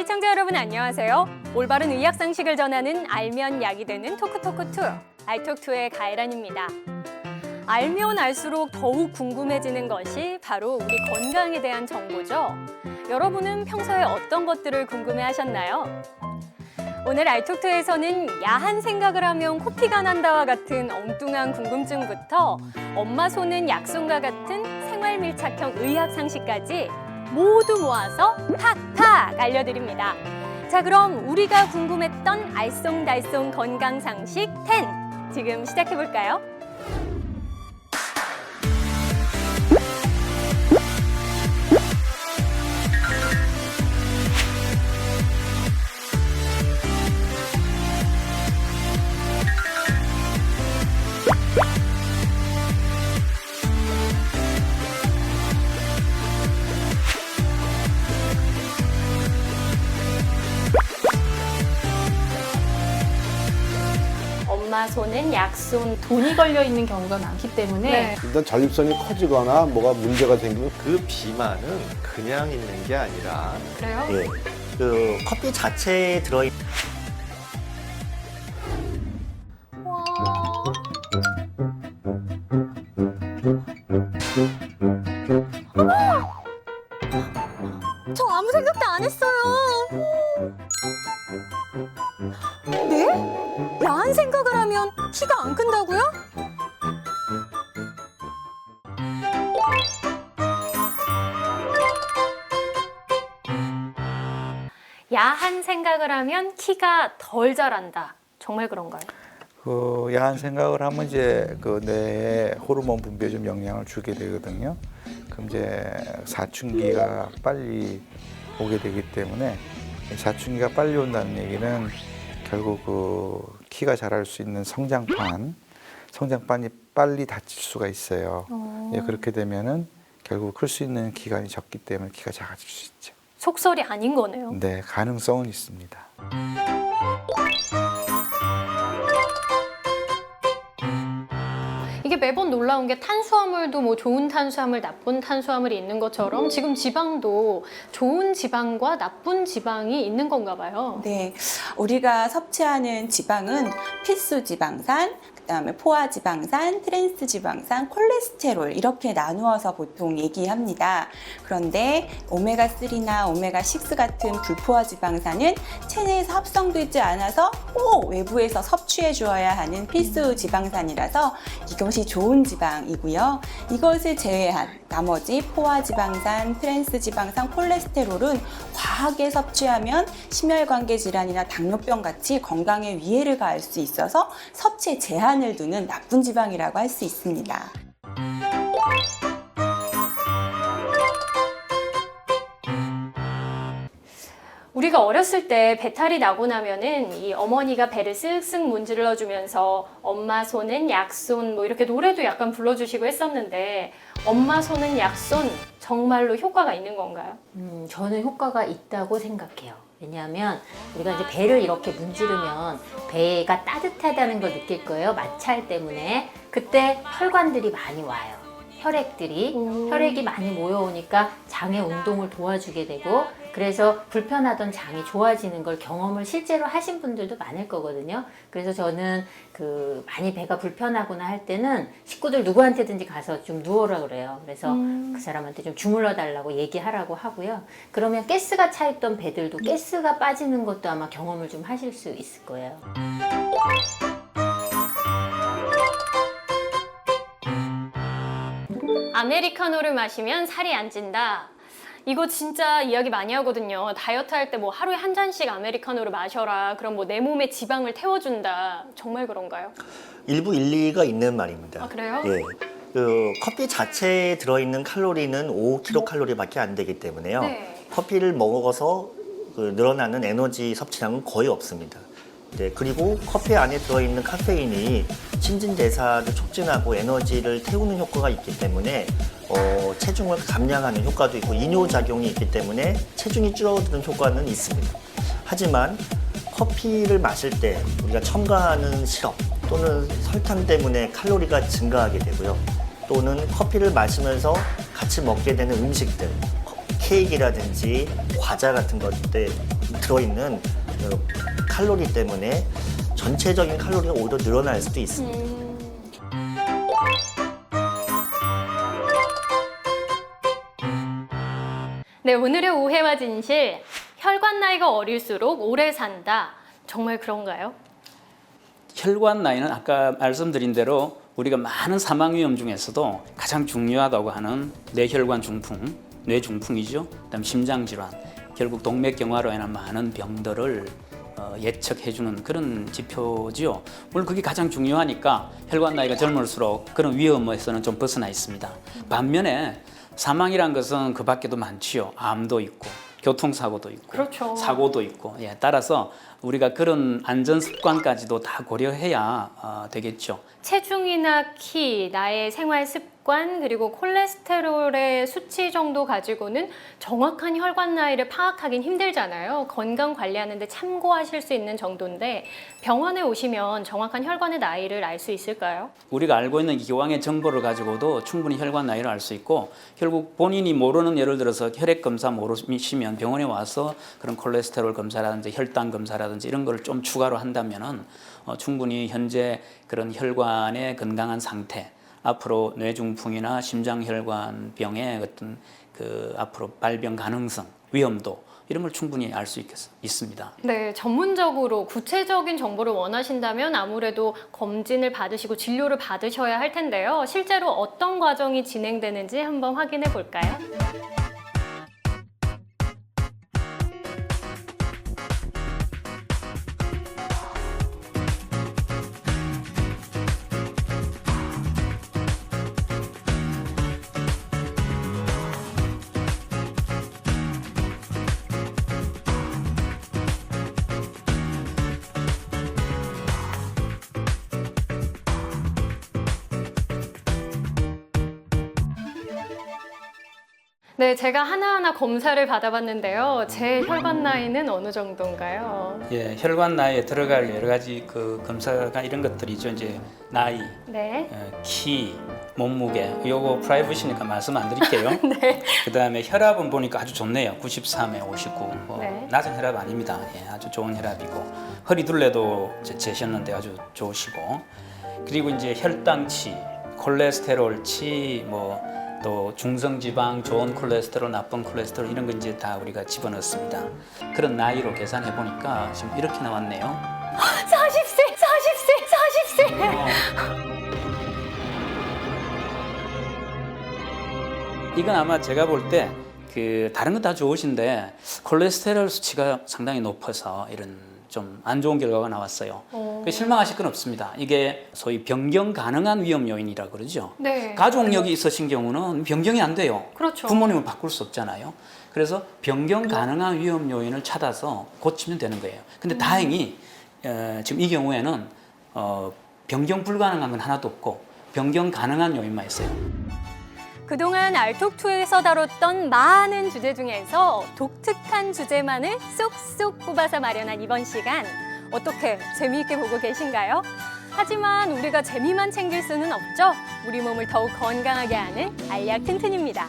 시청자 여러분 안녕하세요. 올바른 의학 상식을 전하는 알면 약이 되는 토크토크2 알톡2의 가혜란입니다. 알면 알수록 더욱 궁금해지는 것이 바로 우리 건강에 대한 정보죠. 여러분은 평소에 어떤 것들을 궁금해하셨나요? 오늘 알톡2에서는 야한 생각을 하면 코피가 난다와 같은 엉뚱한 궁금증부터 엄마 손은 약손과 같은 생활 밀착형 의학 상식까지 모두 모아서 팍팍 알려드립니다. 자, 그럼 우리가 궁금했던 알쏭달쏭 건강 상식 10 지금 시작해볼까요? 엄마 손은 약손. 돈이 걸려 있는 경우가 많기 때문에 네. 일단 전립선이 커지거나 뭐가 문제가 생기면 그 비만은 그냥 있는 게 아니라 그래요? 예, 그 커피 자체에 들어있는 저 아무 생각도 안 했어요. 네? 야한 생각을 하면 키가 안 큰다고요? 야한 생각을 하면 키가 덜 자란다. 정말 그런가요? 그 야한 생각을 하면 이제 그 뇌에 호르몬 분비에 좀 영향을 주게 되거든요. 그럼 이제 사춘기가 빨리 오게 되기 때문에 사춘기가 빨리 온다는 얘기는 결국 그 키가 자랄 수 있는 성장판이 빨리 닫힐 수가 있어요. 예, 그렇게 되면은 결국 클 수 있는 기간이 적기 때문에 키가 작아질 수 있죠. 속설이 아닌 거네요. 네, 가능성은 있습니다. 이게 매번 놀라운 게 탄수화물도 뭐 좋은 탄수화물, 나쁜 탄수화물이 있는 것처럼 지금 지방도 좋은 지방과 나쁜 지방이 있는 건가 봐요. 네, 우리가 섭취하는 지방은 필수 지방산, 그다음에 포화 지방산, 트랜스 지방산, 콜레스테롤 이렇게 나누어서 보통 얘기합니다. 그런데 오메가3나 오메가6 같은 불포화 지방산은 체내에서 합성되지 않아서 꼭 외부에서 섭취해 주어야 하는 필수 지방산이라서 이것이 좋은 지방이고요. 이것을 제외한 나머지 포화 지방산, 트랜스 지방산, 콜레스테롤은 과하게 섭취하면 심혈관계 질환이나 당뇨병 같이 건강에 위해를 가할 수 있어서 섭취에 제한을 두는 나쁜 지방이라고 할 수 있습니다. 우리가 어렸을 때 배탈이 나고 나면은 이 어머니가 배를 쓱쓱 문질러 주면서 엄마 손은 약손 뭐 이렇게 노래도 약간 불러주시고 했었는데 엄마 손은 약손 정말로 효과가 있는 건가요? 저는 효과가 있다고 생각해요. 왜냐하면 우리가 이제 배를 이렇게 문지르면 배가 따뜻하다는 걸 느낄 거예요. 마찰 때문에. 그때 혈관들이 많이 와요. 혈액이 많이 모여오니까 장의 운동을 도와주게 되고, 그래서 불편하던 장이 좋아지는 걸 경험을 실제로 하신 분들도 많을 거거든요. 그래서 저는 그 많이 배가 불편하거나 할 때는 식구들 누구한테든지 가서 좀 누워라 그래요. 그래서 그 사람한테 좀 주물러 달라고 얘기하라고 하고요. 그러면 가스가 차 있던 배들도 가스가 빠지는 것도 아마 경험을 좀 하실 수 있을 거예요. 아메리카노를 마시면 살이 안 찐다. 이거 진짜 이야기 많이 하거든요. 다이어트 할 때 뭐 하루에 한 잔씩 아메리카노를 마셔라. 그럼 뭐 내 몸에 지방을 태워준다. 정말 그런가요? 일부 일리가 있는 말입니다. 아, 그래요? 예, 그 커피 자체에 들어있는 칼로리는 5kcal밖에 안 되기 때문에요. 네. 커피를 먹어서 그 늘어나는 에너지 섭취량은 거의 없습니다. 네, 그리고 커피 안에 들어있는 카페인이 신진대사를 촉진하고 에너지를 태우는 효과가 있기 때문에 체중을 감량하는 효과도 있고 이뇨작용이 있기 때문에 체중이 줄어드는 효과는 있습니다. 하지만 커피를 마실 때 우리가 첨가하는 시럽 또는 설탕 때문에 칼로리가 증가하게 되고요. 또는 커피를 마시면서 같이 먹게 되는 음식들, 케이크라든지 과자 같은 것들 들어있는 칼로리 때문에 전체적인 칼로리가 오히려 늘어날 수도 있습니다. 네, 오늘의 오해와 진실. 혈관 나이가 어릴수록 오래 산다. 정말 그런가요? 혈관 나이는 아까 말씀드린 대로 우리가 많은 사망 위험 중에서도 가장 중요하다고 하는 뇌혈관 중풍, 뇌중풍이죠. 그다음 심장 질환, 결국 동맥경화로 인한 많은 병들을 예측해주는 그런 지표지요. 물론 그게 가장 중요하니까 혈관 나이가 젊을수록 그런 위험에서는 좀 벗어나 있습니다. 반면에 사망이란 것은 그 밖에도 많지요. 암도 있고 교통사고도 있고 그렇죠. 사고도 있고 따라서 우리가 그런 안전 습관까지도 다 고려해야 되겠죠. 체중이나 키, 나의 생활 습관, 그리고 콜레스테롤의 수치 정도 가지고는 정확한 혈관 나이를 파악하긴 힘들잖아요. 건강 관리하는데 참고하실 수 있는 정도인데 병원에 오시면 정확한 혈관의 나이를 알 수 있을까요? 우리가 알고 있는 기왕의 정보를 가지고도 충분히 혈관 나이를 알 수 있고 결국 본인이 모르는 예를 들어서 혈액 검사 모르시면 병원에 와서 그런 콜레스테롤 검사라든지 혈당 검사라든지 이런 걸 좀 추가로 한다면은 충분히 현재 그런 혈관의 건강한 상태 앞으로 뇌중풍이나 심장혈관병의 어떤 그 앞으로 발병 가능성, 위험도 이런 걸 충분히 알 수 있습니다. 네, 전문적으로 구체적인 정보를 원하신다면 아무래도 검진을 받으시고 진료를 받으셔야 할 텐데요. 실제로 어떤 과정이 진행되는지 한번 확인해 볼까요? 네, 제가 하나하나 검사를 받아봤는데요. 제 혈관 나이는 어느 정도인가요? 예, 혈관 나이에 들어갈 여러 가지 그 검사가 이런 것들이죠. 이제 나이, 네. 키, 몸무게. 요거 프라이버시니까 말씀 안 드릴게요. 네. 그다음에 혈압은 보니까 아주 좋네요. 93에 59. 네. 낮은 혈압 아닙니다. 예, 아주 좋은 혈압이고 허리 둘레도 재셨는데 아주 좋으시고. 그리고 이제 혈당치, 콜레스테롤치, 또 중성지방, 좋은 콜레스테롤, 나쁜 콜레스테롤 이런 거 이제 다 우리가 집어넣습니다. 그런 나이로 계산해 보니까 지금 이렇게 나왔네요. 40세! 이건 아마 제가 볼 때 그 다른 건 다 좋으신데 콜레스테롤 수치가 상당히 높아서 이런 좀 안 좋은 결과가 나왔어요. 실망하실 건 없습니다. 이게 소위 변경 가능한 위험 요인이라고 그러죠. 네. 가족력이 있으신 경우는 변경이 안 돼요. 그렇죠. 부모님은 바꿀 수 없잖아요. 그래서 변경 가능한 위험 요인을 찾아서 고치면 되는 거예요. 근데 다행히 지금 이 경우에는 변경 불가능한 건 하나도 없고 변경 가능한 요인만 있어요. 그동안 알톡2에서 다뤘던 많은 주제 중에서 독특한 주제만을 쏙쏙 뽑아서 마련한 이번 시간. 어떻게 재미있게 보고 계신가요? 하지만 우리가 재미만 챙길 수는 없죠. 우리 몸을 더욱 건강하게 하는 알약 튼튼입니다.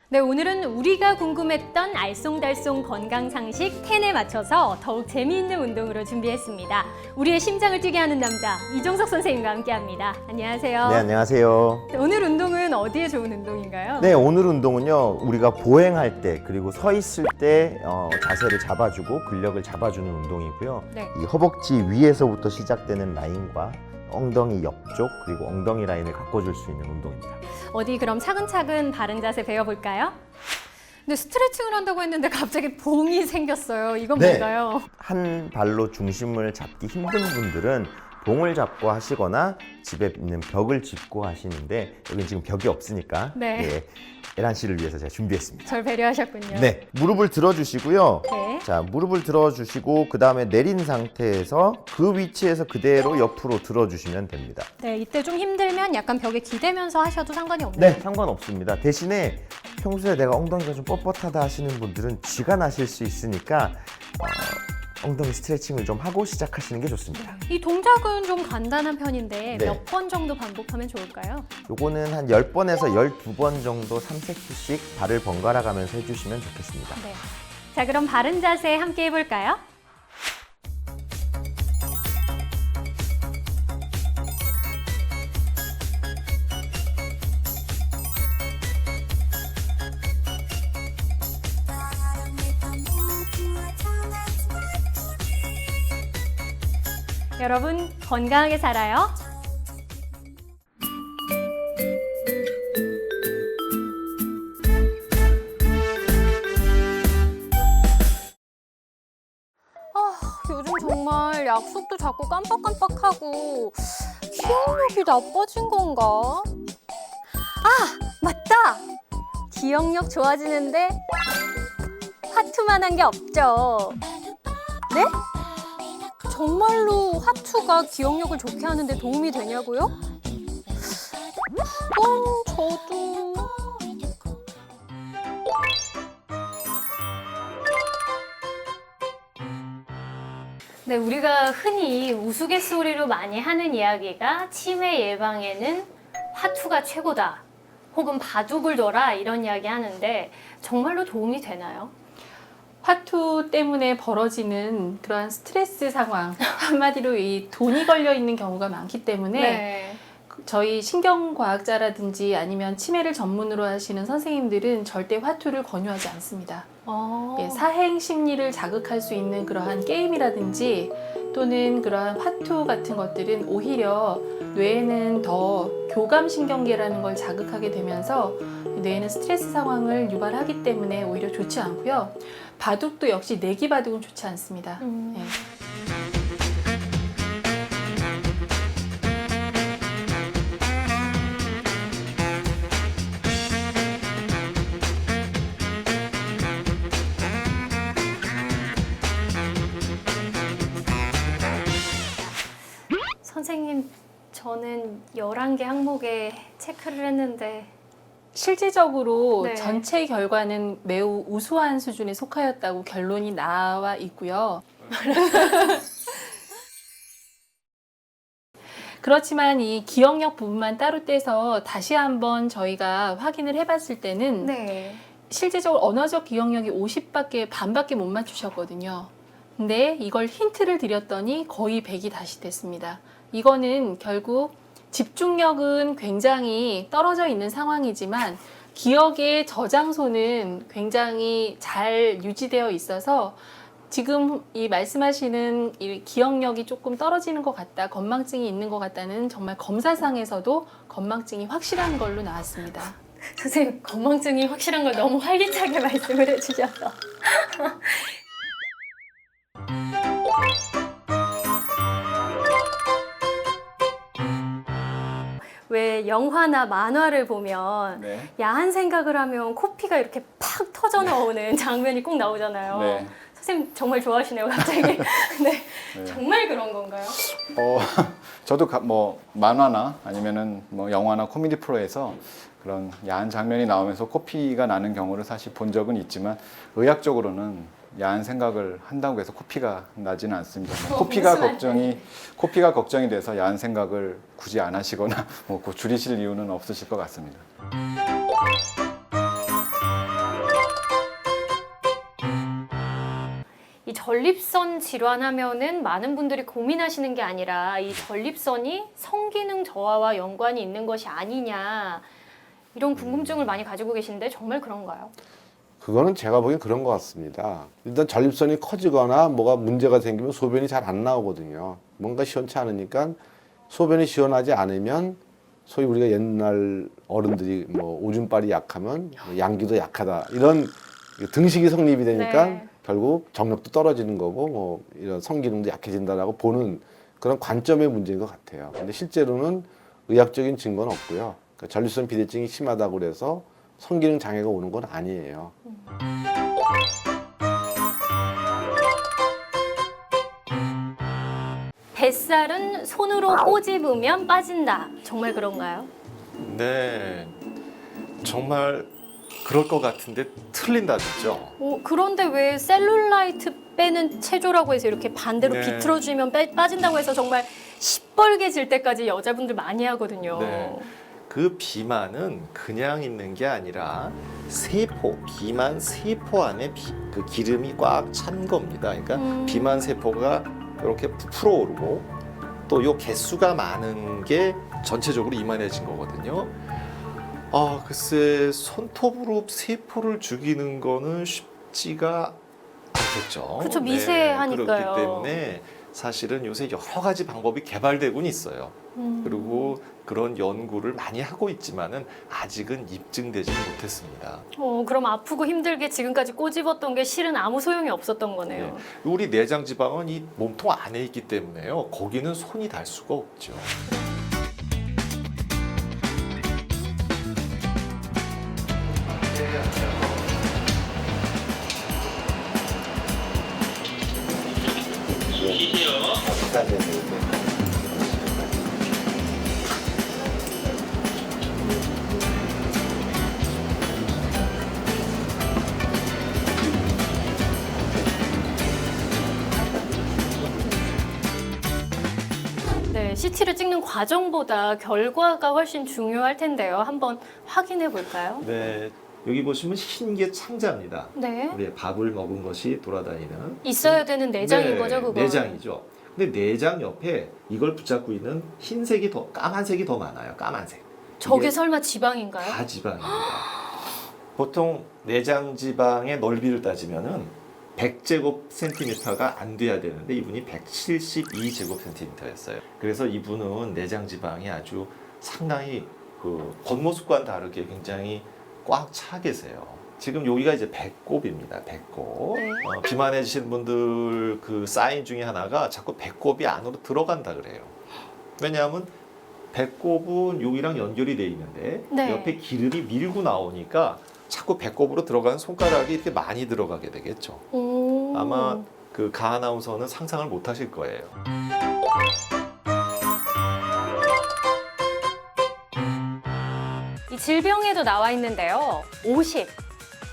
네, 오늘은 우리가 궁금했던 알쏭달쏭 건강 상식 10에 맞춰서 더욱 재미있는 운동으로 준비했습니다. 우리의 심장을 뛰게 하는 남자 이종석 선생님과 함께합니다. 안녕하세요. 네, 안녕하세요. 오늘 운동은 어디에 좋은 운동인가요? 네, 오늘 운동은요, 우리가 보행할 때 그리고 서 있을 때 자세를 잡아주고 근력을 잡아주는 운동이고요. 네. 이 허벅지 위에서부터 시작되는 라인과 엉덩이 옆쪽 그리고 엉덩이 라인을 가꿔줄 수 있는 운동입니다. 어디 그럼 차근차근 바른 자세 배워볼까요? 근데 스트레칭을 한다고 했는데 갑자기 봉이 생겼어요. 이건 네. 뭔가요? 한 발로 중심을 잡기 힘든 분들은 봉을 잡고 하시거나 집에 있는 벽을 짚고 하시는데 여기는 지금 벽이 없으니까 네. 예, 에란 씨를 위해서 제가 준비했습니다. 절 배려하셨군요. 네, 무릎을 들어주시고요. 네. 자, 무릎을 들어주시고 그 다음에 내린 상태에서 그 위치에서 그대로 옆으로 들어주시면 됩니다. 네, 이때 좀 힘들면 약간 벽에 기대면서 하셔도 상관이 없나요? 네, 상관없습니다. 대신에 평소에 내가 엉덩이가 좀 뻣뻣하다 하시는 분들은 쥐가 나실 수 있으니까 엉덩이 스트레칭을 좀 하고 시작하시는 게 좋습니다. 이 동작은 좀 간단한 편인데 네. 몇 번 정도 반복하면 좋을까요? 요거는 한 10번에서 12번 정도 3세트씩 발을 번갈아 가면서 해주시면 좋겠습니다. 네. 자, 그럼 바른 자세 함께 해볼까요? 여러분, 건강하게 살아요. 요즘 정말 약속도 자꾸 깜빡깜빡하고 기억력이 나빠진 건가? 아, 맞다! 기억력 좋아지는데 화투만한 게 없죠. 네? 정말로 화투가 기억력을 좋게 하는데 도움이 되냐고요? 저도... 네, 우리가 흔히 우스갯소리로 많이 하는 이야기가 치매 예방에는 화투가 최고다. 혹은 바둑을 둬라 이런 이야기 하는데 정말로 도움이 되나요? 화투 때문에 벌어지는 그러한 스트레스 상황, 한마디로 이 돈이 걸려 있는 경우가 많기 때문에 네. 저희 신경과학자라든지 아니면 치매를 전문으로 하시는 선생님들은 절대 화투를 권유하지 않습니다. 예, 사행 심리를 자극할 수 있는 그러한 게임이라든지 또는 그러한 화투 같은 것들은 오히려 뇌에는 더 교감신경계라는 걸 자극하게 되면서 뇌에는 스트레스 상황을 유발하기 때문에 오히려 좋지 않고요. 바둑도 역시 내기 바둑은 좋지 않습니다. 예. 선생님, 저는 11개 항목에 체크를 했는데 실질적으로 네. 전체 결과는 매우 우수한 수준에 속하였다고 결론이 나와 있고요. 그렇지만 이 기억력 부분만 따로 떼서 다시 한번 저희가 확인을 해봤을 때는 네. 실제적으로 언어적 기억력이 50밖에 반밖에 못 맞추셨거든요. 근데 이걸 힌트를 드렸더니 거의 100이 다시 됐습니다. 이거는 결국 집중력은 굉장히 떨어져 있는 상황이지만 기억의 저장소는 굉장히 잘 유지되어 있어서 지금 이 말씀하시는 이 기억력이 조금 떨어지는 것 같다, 건망증이 있는 것 같다는 정말 검사상에서도 건망증이 확실한 걸로 나왔습니다. 선생님, 건망증이 확실한 걸 너무 활기차게 말씀을 해주셔서. 왜 영화나 만화를 보면 네. 야한 생각을 하면 코피가 이렇게 팍 터져 나오는 장면이 꼭 나오잖아요. 네. 선생님 정말 좋아하시네요, 갑자기. 네. 네. 정말 그런 건가요? 저도 뭐 만화나 아니면은 뭐 영화나 코미디 프로에서 그런 야한 장면이 나오면서 코피가 나는 경우를 사실 본 적은 있지만 의학적으로는 야한 생각을 한다고 해서 코피가 나지는 않습니다. 코피가 걱정이 돼서 야한 생각을 굳이 안 하시거나 뭐 줄이실 이유는 없으실 것 같습니다. 이 전립선 질환하면은 많은 분들이 고민하시는 게 아니라 이 전립선이 성기능 저하와 연관이 있는 것이 아니냐 이런 궁금증을 많이 가지고 계신데 정말 그런가요? 그거는 제가 보기엔 그런 것 같습니다. 일단 전립선이 커지거나 뭐가 문제가 생기면 소변이 잘 안 나오거든요. 뭔가 시원치 않으니까 소변이 시원하지 않으면 소위 우리가 옛날 어른들이 뭐 오줌발이 약하면 양기도 약하다 이런 등식이 성립이 되니까 네. 결국 정력도 떨어지는 거고 뭐 이런 성기능도 약해진다라고 보는 그런 관점의 문제인 것 같아요. 근데 실제로는 의학적인 증거는 없고요. 그러니까 전립선 비대증이 심하다고 그래서 성기능 장애가 오는 건 아니에요. 뱃살은 손으로 꼬집으면 빠진다. 정말 그런가요? 네, 정말 그럴 것 같은데 틀린다겠죠. 그런데 왜 셀룰라이트 빼는 체조라고 해서 이렇게 반대로 네. 비틀어주면 빠진다고 해서 정말 시뻘게 질 때까지 여자분들 많이 하거든요. 네. 그 비만은 그냥 있는 게 아니라 세포, 비만 세포 안에 그 기름이 꽉 찬 겁니다. 그러니까 비만 세포가 이렇게 부풀어 오르고 또 요 개수가 많은 게 전체적으로 이만해진 거거든요. 글쎄 손톱으로 세포를 죽이는 거는 쉽지가 않겠죠. 그렇죠, 미세하니까요. 그렇기 때문에 사실은 요새 여러 가지 방법이 개발되고는 있어요. 그리고 그런 연구를 많이 하고 있지만은 아직은 입증되지는 못했습니다. 그럼 아프고 힘들게 지금까지 꼬집었던 게 실은 아무 소용이 없었던 거네요. 우리 내장 지방은 이 몸통 안에 있기 때문에요. 거기는 손이 닿을 수가 없죠. 네, CT를 찍는 과정보다 결과가 훨씬 중요할 텐데요. 한번 확인해 볼까요? 네, 여기 보시면 흰 게 창자입니다. 네. 우리 밥을 먹은 것이 돌아다니는 있어야 되는 내장인 네, 거죠, 그거? 내장이죠. 근데 내장 옆에 이걸 붙잡고 있는 흰색이 더 까만색이 더 많아요. 까만색. 저게 이게 설마 지방인가요? 다 지방입니다. 보통 내장 지방의 넓이를 따지면은 100제곱센티미터가 안 돼야 되는데 이분이 172제곱센티미터였어요. 그래서 이분은 내장 지방이 아주 상당히 그 겉모습과는 다르게 굉장히 꽉 차 계세요. 지금 여기가 이제 배꼽입니다. 배꼽. 네. 비만해지신 분들 그 사인 중에 하나가 자꾸 배꼽이 안으로 들어간다 그래요. 왜냐하면 배꼽은 여기랑 연결이 돼 있는데 네. 옆에 기름이 밀고 나오니까 자꾸 배꼽으로 들어가는 손가락이 이렇게 많이 들어가게 되겠죠. 아마 그 가 아나운서는 상상을 못 하실 거예요. 이 질병에도 나와 있는데요.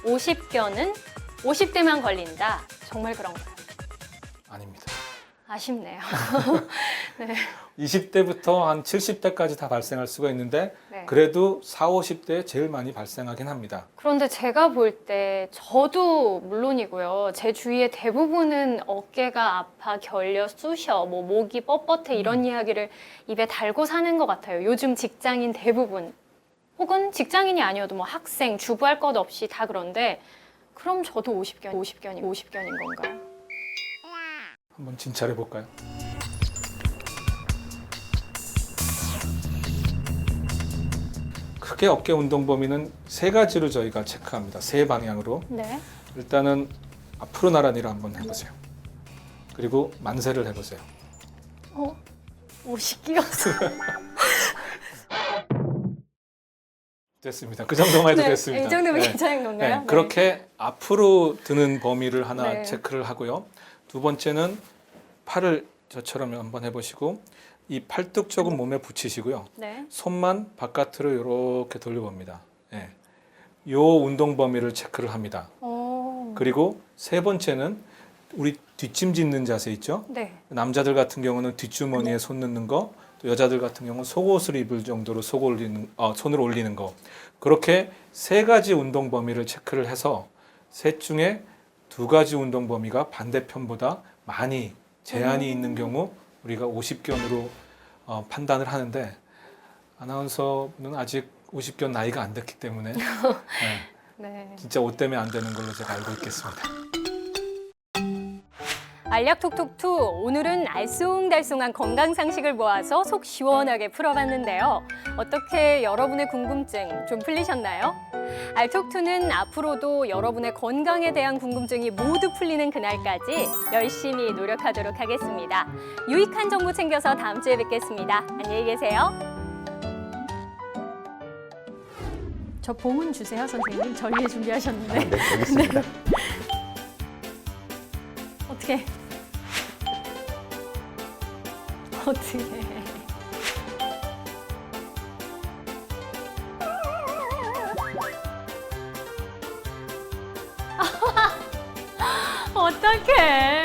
50견은 50대만 걸린다. 정말 그런가요? 아닙니다. 아쉽네요. 네. 20대부터 한 70대까지 다 발생할 수가 있는데 네. 그래도 40, 50대에 제일 많이 발생하긴 합니다. 그런데 제가 볼 때 저도 물론이고요. 제 주위의 대부분은 어깨가 아파, 결려, 쑤셔, 뭐 목이 뻣뻣해 이런 이야기를 입에 달고 사는 것 같아요. 요즘 직장인 대부분. 혹은 직장인이 아니어도 뭐 학생, 주부할 것 없이 다 그런데 그럼 저도 50견인 건가요? 한번 진찰해 볼까요? 크게 어깨 운동 범위는 세 가지로 저희가 체크합니다. 세 방향으로. 네. 일단은 앞으로 나란히를 한번 해보세요. 그리고 만세를 해보세요. 50끼였어. 됐습니다. 그 정도만 해도 네, 됐습니다. 이 정도면 괜찮은 건가요? 네, 그렇게 앞으로 드는 범위를 하나 네. 체크를 하고요. 두 번째는 팔을 저처럼 한번 해보시고 이 팔뚝 쪽은 몸에 붙이시고요. 네. 손만 바깥으로 이렇게 돌려봅니다. 네. 요 운동 범위를 체크를 합니다. 그리고 세 번째는 우리 뒷짐 짓는 자세 있죠? 네. 남자들 같은 경우는 뒷주머니에 손 넣는 거, 또 여자들 같은 경우는 속옷을 입을 정도로 손을 올리는 거. 그렇게 세 가지 운동 범위를 체크를 해서 셋 중에 두 가지 운동 범위가 반대편보다 많이 제한이 있는 경우 우리가 50견으로 판단을 하는데 아나운서는 아직 50견 나이가 안 됐기 때문에 네. 진짜 옷 때문에 안 되는 걸로 제가 알고 있겠습니다. 알약톡톡2 오늘은 알쏭달쏭한 건강 상식을 모아서 속 시원하게 풀어봤는데요. 어떻게 여러분의 궁금증 좀 풀리셨나요? 알톡2는 앞으로도 여러분의 건강에 대한 궁금증이 모두 풀리는 그날까지 열심히 노력하도록 하겠습니다. 유익한 정보 챙겨서 다음 주에 뵙겠습니다. 안녕히 계세요. 저 봉은 주세요, 선생님. 전리에 준비하셨는데. 네, 알겠습니다. 어떻게? 어떡해.